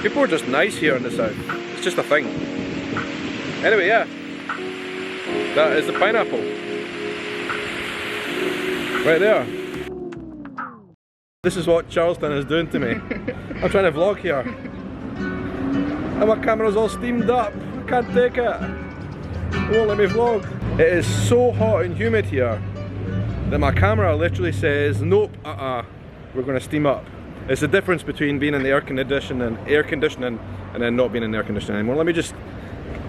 People are just nice here in the south. It's just a thing. Anyway, yeah. That is the pineapple. Right there. This is what Charleston is doing to me. I'm trying to vlog here. And my camera's all steamed up. I can't take it. It won't let me vlog. It is so hot and humid here that my camera literally says, nope, we're going to steam up. It's the difference between being in the air conditioning and then not being in the air conditioning anymore. Let me just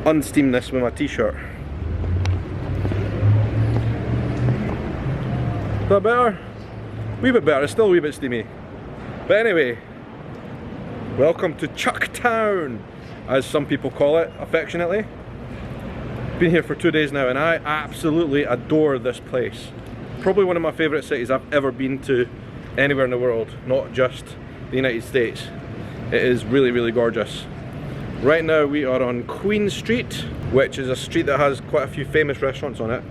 unsteam this with my t-shirt. Is that better? A wee bit better, it's still a wee bit steamy. But anyway, welcome to Chucktown, as some people call it affectionately. Been here for 2 days now and I absolutely adore this place. Probably one of my favourite cities I've ever been to anywhere in the world, not just the United States. It is really, really gorgeous. Right now we are on Queen Street, which is a street that has quite a few famous restaurants on it.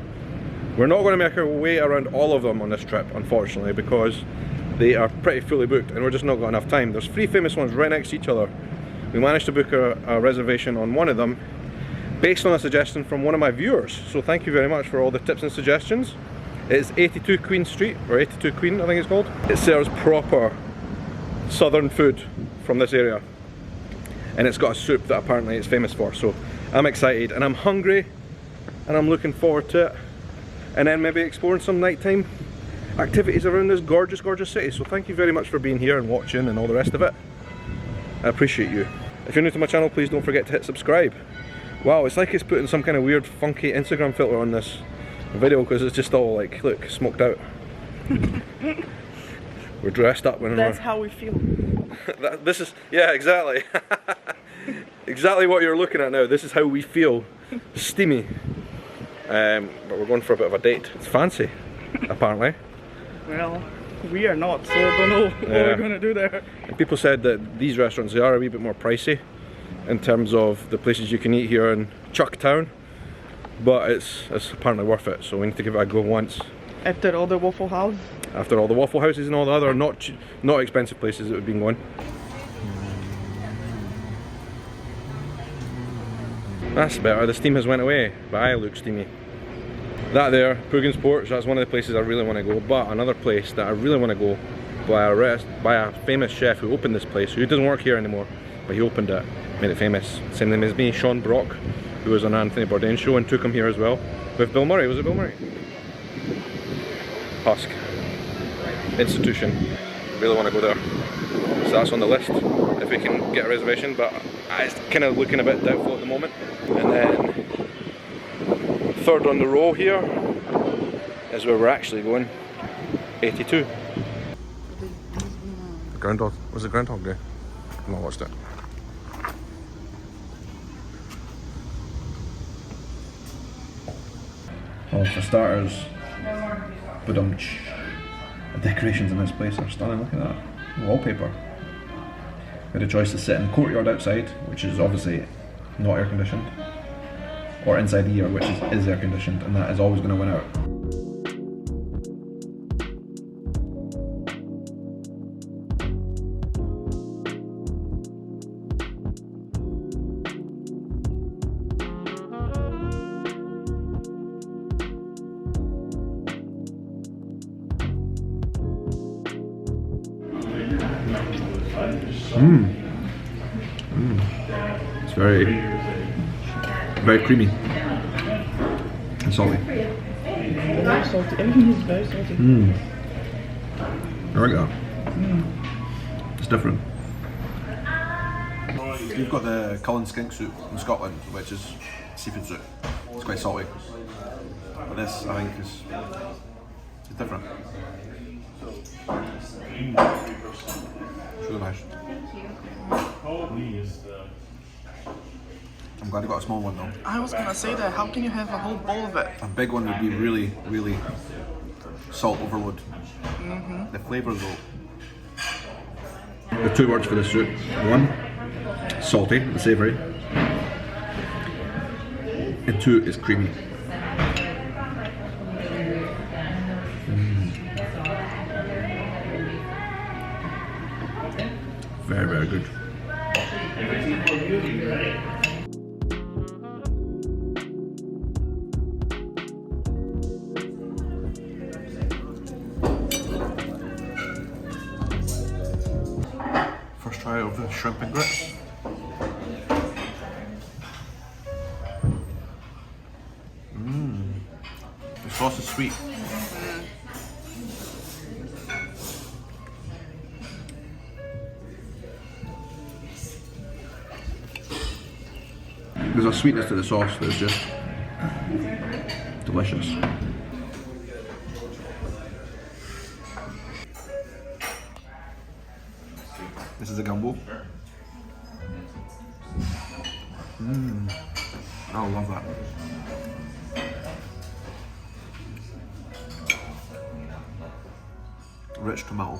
We're not going to make our way around all of them on this trip, unfortunately, because they are pretty fully booked and we're just not got enough time. There's 3 famous ones right next to each other. We managed to book a reservation on one of them based on a suggestion from one of my viewers, so thank you very much for all the tips and suggestions. It's 82 Queen Street, or 82 Queen I think it's called. It serves proper southern food from this area. And it's got a soup that apparently it's famous for, so I'm excited and I'm hungry and I'm looking forward to it. And then maybe exploring some nighttime activities around this gorgeous, gorgeous city. So thank you very much for being here and watching and all the rest of it. I appreciate you. If you're new to my channel, please don't forget to hit subscribe. Wow, it's like it's putting some kind of weird funky Instagram filter on this video because it's just all like, look, smoked out. We're dressed up when that's how we feel. This is, yeah, exactly. Exactly what you're looking at now. This is how we feel. Steamy. But we're going for a bit of a date. It's fancy, apparently. Well, we are not, so I don't know what we're going to do there. And people said that these restaurants, they are a wee bit more pricey in terms of the places you can eat here in Chucktown. But it's apparently worth it, so we need to give it a go once. After all the Waffle House? After all the Waffle Houses and all the other not expensive places that we've been going. That's better, the steam has went away, but I look steamy. That there, Pugan Sports, that's one of the places I really want to go, but another place that I really want to go by a famous chef who opened this place, who doesn't work here anymore, but he opened it, made it famous. Same name as me, Sean Brock, who was on Anthony Bourdain's show and took him here as well. With Bill Murray, was it Bill Murray? Husk. Institution. Really want to go there. So that's on the list, if we can get a reservation, but it's kind of looking a bit doubtful at the moment. And then, third on the row here is where we're actually going, 82. Groundhog, was it Groundhog Day? I've not watched it. Well, for starters, the decorations in this place are stunning. Look at that wallpaper. We had a choice to sit in the courtyard outside, which is obviously not air conditioned, or inside here, which is air conditioned, and that is always going to win out. It's very creamy and salty. Very salty. Everything is very salty. I like that. It's different. You've got the Cullen skink soup in Scotland, which is seafood soup. It's quite salty. But this, I think, is different. It's really nice. I'm glad you got a small one though. I was gonna say that, how can you have a whole bowl of it? A big one would be really, really salt overload. The flavour though. The 2 words for this soup. 1, salty and savoury. And 2 is creamy. Very, very good. First try of the shrimp and grits. The sauce is sweet. There's a sweetness to the sauce that's just delicious. This is the gumbo. I love that. Rich tomato.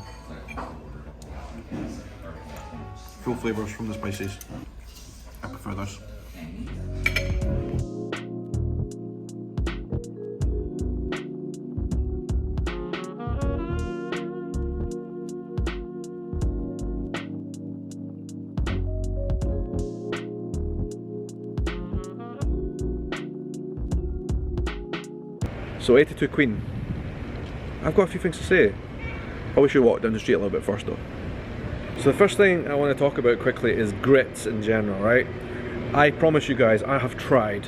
Full flavours from the spices. I prefer this. So 82 Queen. I've got a few things to say. Probably should walk down the street a little bit first though. So the first thing I want to talk about quickly is grits in general, right? I promise you guys, I have tried.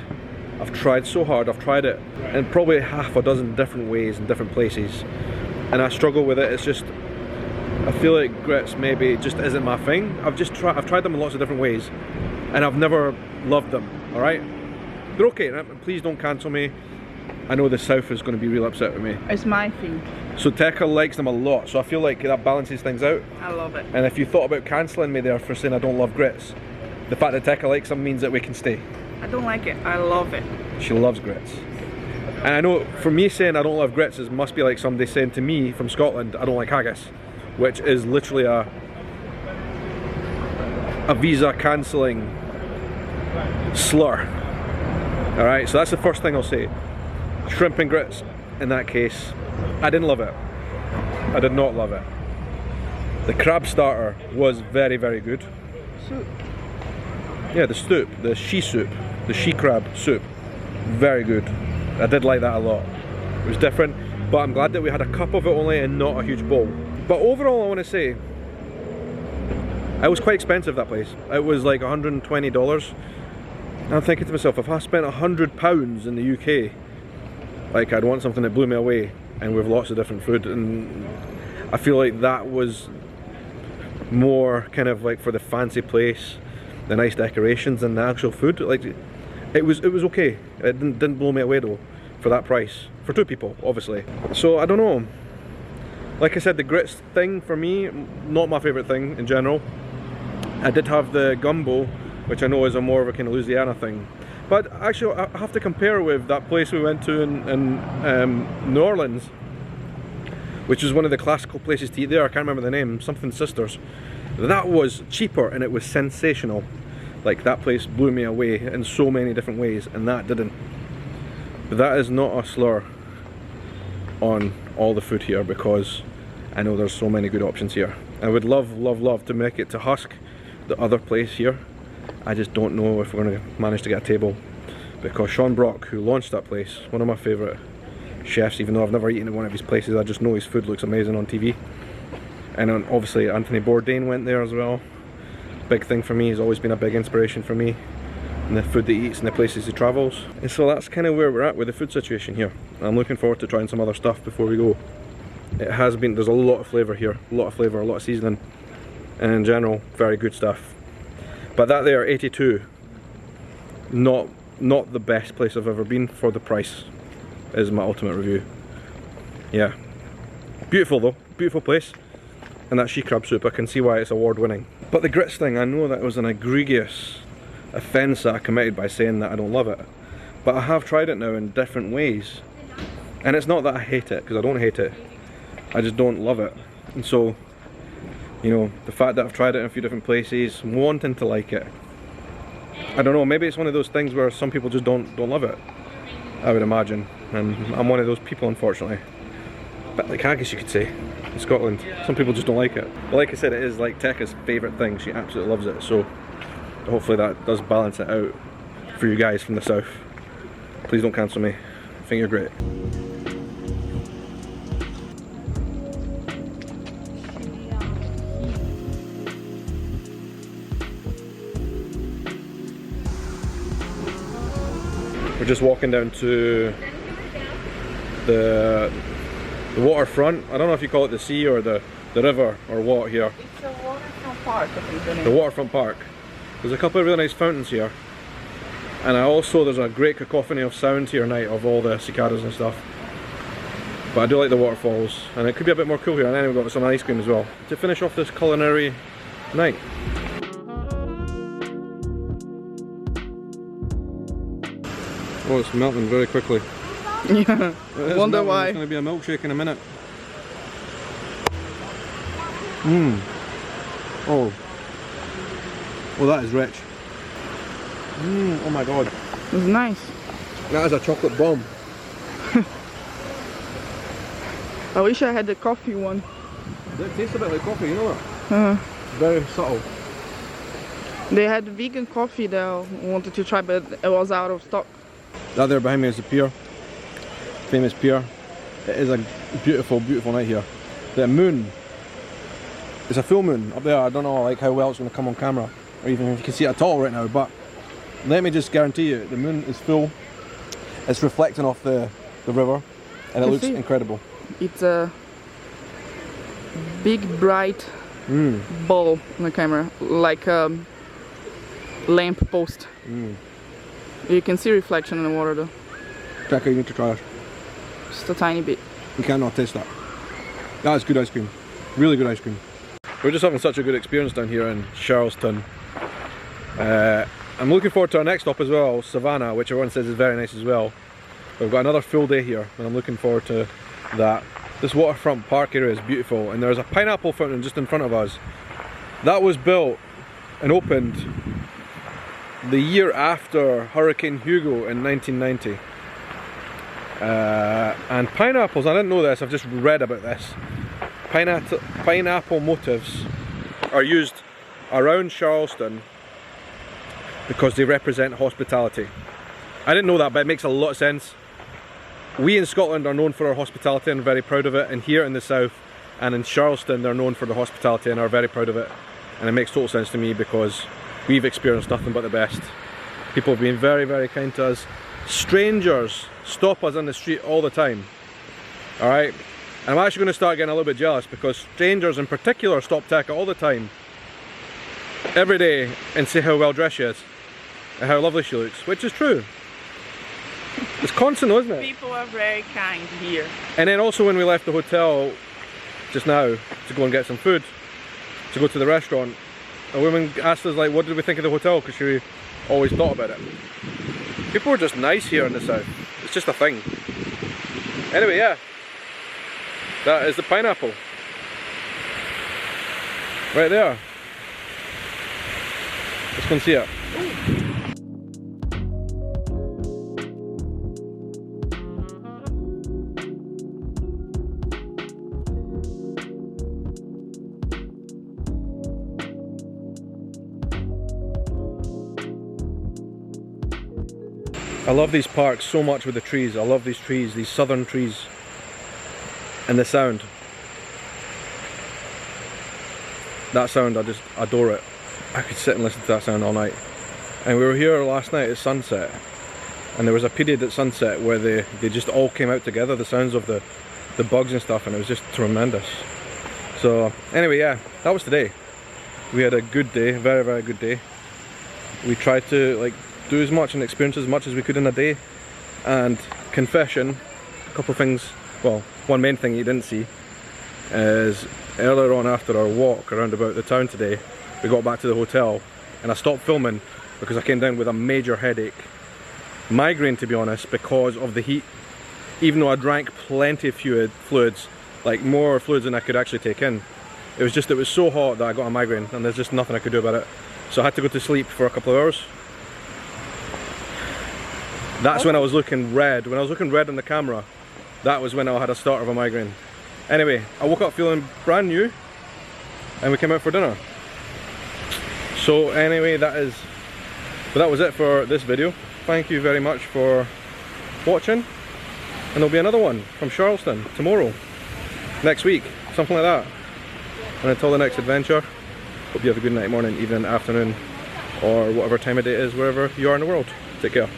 I've tried so hard, I've tried it in probably half a dozen different ways in different places. And I struggle with it, it's just, I feel like grits maybe just isn't my thing. I've tried them in lots of different ways and I've never loved them, alright? They're okay, please don't cancel me. I know the South is going to be real upset with me. It's my thing. So Tekka likes them a lot, so I feel like that balances things out. I love it. And if you thought about cancelling me there for saying I don't love grits, the fact that Tekka likes them means that we can stay. I don't like it. I love it. She loves grits. And I know for me saying I don't love grits is must be like somebody saying to me from Scotland I don't like haggis, which is literally a visa cancelling slur. Alright, so that's the first thing I'll say. Shrimp and grits, in that case, I didn't love it. I did not love it. The crab starter was very, very good. Soup. Yeah, the soup, the she crab soup, very good. I did like that a lot. It was different, but I'm glad that we had a cup of it only and not a huge bowl. But overall, I want to say, it was quite expensive, that place. It was like $120. And I'm thinking to myself, if I spent £100 in the UK, like I'd want something that blew me away, and with lots of different food, and I feel like that was more kind of like for the fancy place, the nice decorations and the actual food. Like it was okay. It didn't blow me away though, for that price, for two people obviously. So I don't know, like I said, the grits thing for me, not my favourite thing in general. I did have the gumbo, which I know is a more of a kind of Louisiana thing. But actually, I have to compare with that place we went to in New Orleans, which is one of the classical places to eat there. I can't remember the name, something Sisters. That was cheaper and it was sensational. Like that place blew me away in so many different ways, and that didn't. But that is not a slur on all the food here, because I know there's so many good options here. I would love, love, love to make it to Husk, the other place here. I just don't know if we're going to manage to get a table, because Sean Brock, who launched that place, one of my favourite chefs, even though I've never eaten at one of his places, I just know his food looks amazing on TV. And obviously Anthony Bourdain went there as well. Big thing for me, he's always been a big inspiration for me, and the food that he eats and the places he travels. And so that's kind of where we're at with the food situation here. I'm looking forward to trying some other stuff before we go. It has been, there's a lot of flavour here, a lot of flavour, a lot of seasoning, and in general, very good stuff. But that there, 82, not the best place I've ever been for the price, is my ultimate review. Yeah. Beautiful though, beautiful place. And that she crab soup, I can see why it's award winning. But the grits thing, I know that it was an egregious offence that I committed by saying that I don't love it. But I have tried it now in different ways. And it's not that I hate it, because I don't hate it. I just don't love it. And so, you know, the fact that I've tried it in a few different places, wanting to like it, I don't know, maybe it's one of those things where some people just don't love it, I would imagine. And I'm one of those people, unfortunately. But like haggis, you could say, in Scotland, some people just don't like it. But like I said, it is like Tekka's favourite thing, she absolutely loves it, so hopefully that does balance it out for you guys from the south. Please don't cancel me. I think you're great. We're just walking down to the waterfront. I don't know if you call it the sea or the river or what here. It's a waterfront park, I think the name. The waterfront park. There's a couple of really nice fountains here. And there's a great cacophony of sound here tonight of all the cicadas and stuff. But I do like the waterfalls, and it could be a bit more cool here. And then we've got some ice cream as well to finish off this culinary night. Oh, it's melting very quickly. Yeah, wonder melting. why. It's going to be a milkshake in a minute. Oh. Well, that is rich. Oh my god. It's nice. That is a chocolate bomb. I wish I had the coffee one. It tastes a bit like coffee, you know that? Very subtle. They had vegan coffee that I wanted to try, but it was out of stock. That there behind me is the pier. Famous pier. It is a beautiful, beautiful night here. The moon. It's a full moon up there. I don't know like how well it's going to come on camera, or even if you can see it at all right now, but let me just guarantee you, the moon is full. It's reflecting off the river, and it looks incredible. It's a big bright ball on the camera, like a lamp post. You can see reflection in the water though. Jackie, you need to try it. Just a tiny bit. You cannot taste that. That is good ice cream. Really good ice cream. We're just having such a good experience down here in Charleston. I'm looking forward to our next stop as well, Savannah, which everyone says is very nice as well. We've got another full day here, and I'm looking forward to that. This waterfront park area is beautiful, and there's a pineapple fountain just in front of us. That was built and opened the year after Hurricane Hugo in 1990. And pineapples, I didn't know this, I've just read about this. Pineapple motifs are used around Charleston because they represent hospitality. I didn't know that, but it makes a lot of sense. We in Scotland are known for our hospitality and very proud of it, and here in the south and in Charleston they're known for the hospitality and are very proud of it. And it makes total sense to me because we've experienced nothing but the best. People have been very, very kind to us. Strangers stop us on the street all the time. Alright? And I'm actually going to start getting a little bit jealous because strangers in particular stop Tekka all the time, every day, and say how well dressed she is and how lovely she looks, which is true. It's constant, isn't it? People are very kind here. And then also when we left the hotel just now to go and get some food, to go to the restaurant, a woman asked us like, what did we think of the hotel, because she always thought about it. People are just nice here in the south. It's just a thing. Anyway, yeah. That is the pineapple. Right there. Let's go and see it. I love these parks so much with the trees. I love these trees, these southern trees. And the sound. That sound, I just adore it. I could sit and listen to that sound all night. And we were here last night at sunset, and there was a period at sunset where they just all came out together, the sounds of the bugs and stuff, and it was just tremendous. So anyway, yeah, that was today. We had a good day, very, very good day. We tried to like do as much and experience as much as we could in a day. And confession, a couple of things, well, one main thing you didn't see is earlier on after our walk around about the town today, we got back to the hotel and I stopped filming because I came down with a major headache. Migraine, to be honest, because of the heat. Even though I drank plenty of fluids, like more fluids than I could actually take in. It was so hot that I got a migraine and there's just nothing I could do about it. So I had to go to sleep for a couple of hours. That's when I was looking red. When I was looking red on the camera, that was when I had a start of a migraine. Anyway, I woke up feeling brand new and we came out for dinner. So anyway, that was it for this video. Thank you very much for watching, and there'll be another one from Charleston tomorrow, next week, something like that. And until the next adventure, hope you have a good night, morning, evening, afternoon, or whatever time of day it is wherever you are in the world. Take care.